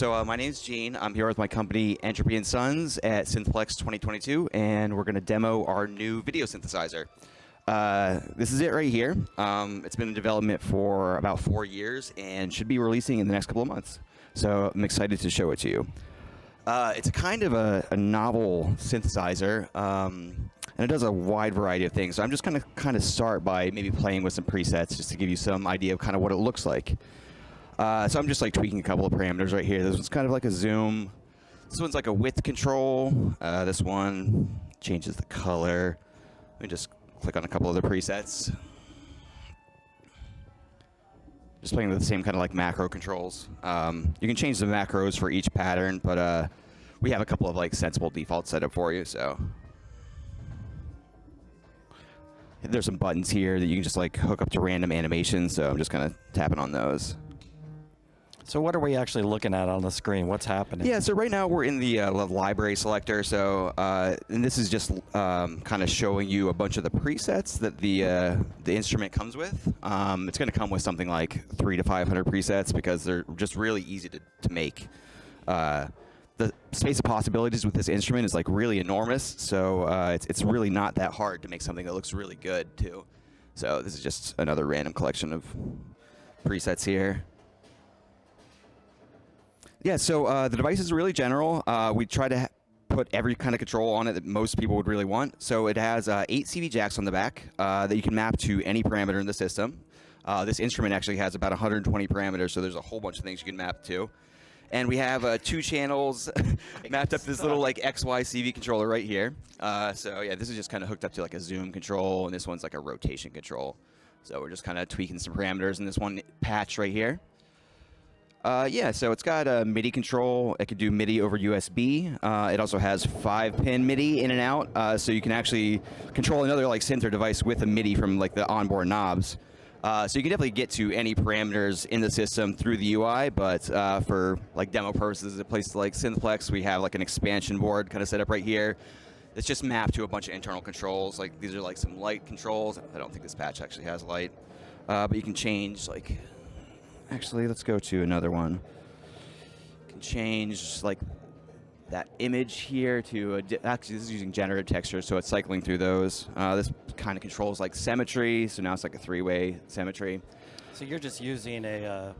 So my name's Gene. I'm here with my company Entropy and Sons at SynthPlex 2022, and we're going to demo our new video synthesizer. This is it right here. It's been in development for about 4 years and should be releasing in the next couple of months. So I'm excited to show it to you. It's a kind of a novel synthesizer, and it does a wide variety of things. So I'm just going to kind of start by maybe playing with some presets just to give you some idea of kind of what it looks like. So I'm just like tweaking a couple of parameters right here. This one's kind of like a zoom. This one's like a width control. This one changes the color. Let me just click on a couple of the presets. Just playing with the same kind of like macro controls. You can change the macros for each pattern, but we have a couple of like sensible defaults set up for you. So there's some buttons here that you can just like hook up to random animations. So I'm just kind of tapping on those. So what are we actually looking at on the screen? What's happening? Yeah, so right now we're in the library selector. So and this is just kind of showing you a bunch of the presets that the instrument comes with. It's going to come with something like 300 to 500 presets because they're just really easy to make. The space of possibilities with this instrument is like really enormous. So it's really not that hard to make something that looks really good too. So this is just another random collection of presets here. Yeah, so the device is really general. We try to put every kind of control on it that most people would really want. So it has 8 CV jacks on the back that you can map to any parameter in the system. This instrument actually has about 120 parameters, so there's a whole bunch of things you can map to. And we have 2 channels mapped up to this little like XY CV controller right here. So yeah, this is just kind of hooked up to like a zoom control, and this one's like a rotation control. So we're just kind of tweaking some parameters in this one patch right here. Yeah, so it's got a MIDI control. It can do MIDI over USB. It also has 5-pin MIDI in and out, so you can actually control another like synth or device with a MIDI from like the onboard knobs. So you can definitely get to any parameters in the system through the UI, but for like demo purposes at places like SynthPlex, we have like an expansion board kind of set up right here. It's just mapped to a bunch of internal controls. Like these are like some light controls. I don't think this patch actually has light, but you can change like. Actually, let's go to another one. You can change like that image here to actually this is using generative texture, so it's cycling through those. This kind of controls like symmetry, so now it's like a 3-way symmetry. So you're just using a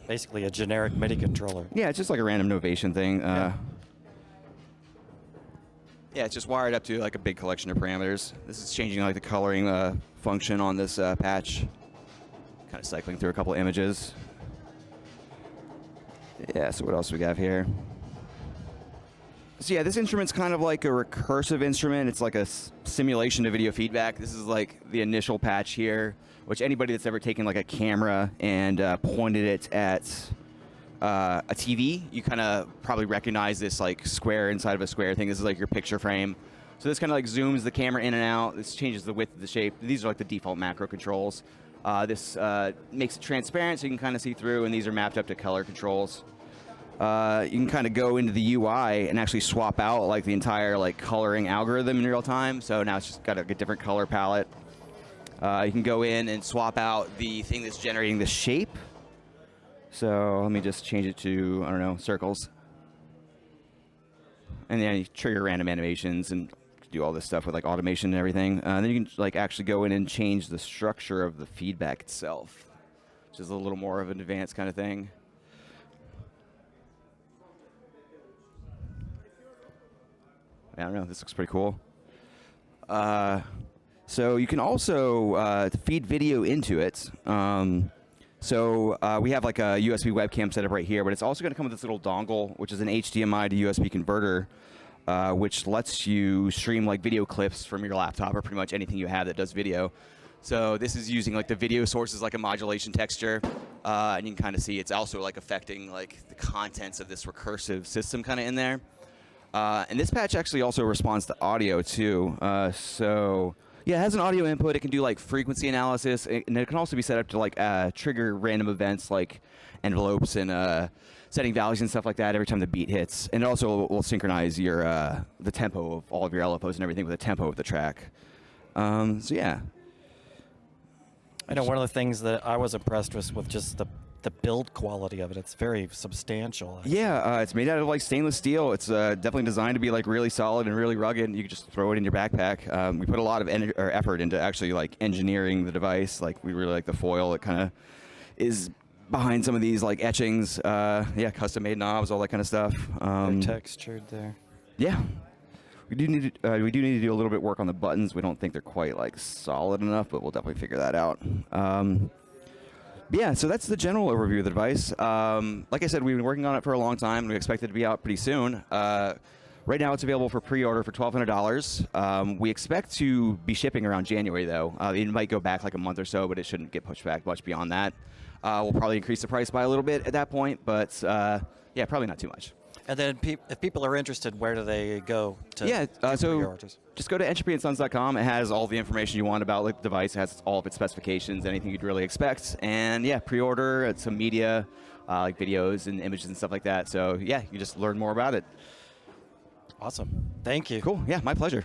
basically a generic MIDI controller. Yeah, it's just like a random novation thing. Yeah, it's just wired up to like a big collection of parameters. This is changing like the coloring function on this patch. Kind of cycling through a couple images. Yeah, so what else do we have here? So yeah, this instrument's kind of like a recursive instrument. It's like a simulation of video feedback. This is like the initial patch here, which anybody that's ever taken like a camera and pointed it at a TV, you kind of probably recognize this like square inside of a square thing. This is like your picture frame. So this kind of like zooms the camera in and out. This changes the width of the shape. These are like the default macro controls. This makes it transparent so you can kind of see through, and these are mapped up to color controls. You can kind of go into the UI and actually swap out like the entire like coloring algorithm in real time. So now it's just got a different color palette. You can go in and swap out the thing that's generating the shape. So let me just change it to, I don't know, circles. And then you trigger random animations and do all this stuff with like automation and everything. Then you can like actually go in and change the structure of the feedback itself, which is a little more of an advanced kind of thing. I don't know, this looks pretty cool. So you can also feed video into it. So we have like a USB webcam set up right here, but it's also going to come with this little dongle, which is an HDMI to USB converter. Which lets you stream like video clips from your laptop or pretty much anything you have that does video. So this is using like the video sources like a modulation texture, and you can kind of see it's also like affecting like the contents of this recursive system kind of in there. And this patch actually also responds to audio too. So yeah, it has an audio input. It can do like frequency analysis, and it can also be set up to like trigger random events like envelopes and setting values and stuff like that every time the beat hits. And it also will synchronize your the tempo of all of your LFOs and everything with the tempo of the track. So yeah. I know one of the things that I was impressed with just the build quality of it. It's very substantial. Yeah, it's made out of like stainless steel. It's definitely designed to be like really solid and really rugged. You can just throw it in your backpack. We put a lot of effort into actually like engineering the device. Like we really like the foil. It kind of is behind some of these like etchings. Yeah, custom made knobs, all that kind of stuff. They're textured there. Yeah. We do need to do a little bit work on the buttons. We don't think they're quite like solid enough, but we'll definitely figure that out. Yeah, so that's the general overview of the device. Like I said, we've been working on it for a long time. We expect it to be out pretty soon. Right now, it's available for pre-order for $1,200. We expect to be shipping around January, though. It might go back like a month or so, but it shouldn't get pushed back much beyond that. We'll probably increase the price by a little bit at that point, but yeah, probably not too much. And then if people are interested, where do they go to so pre-orders? just go to entropyandsons.com. It has all the information you want about like, the device. It has all of its specifications, anything you'd really expect. And yeah, pre-order some media, like videos and images and stuff like that. So yeah, you just learn more about it. Awesome. Thank you. Cool. Yeah, my pleasure.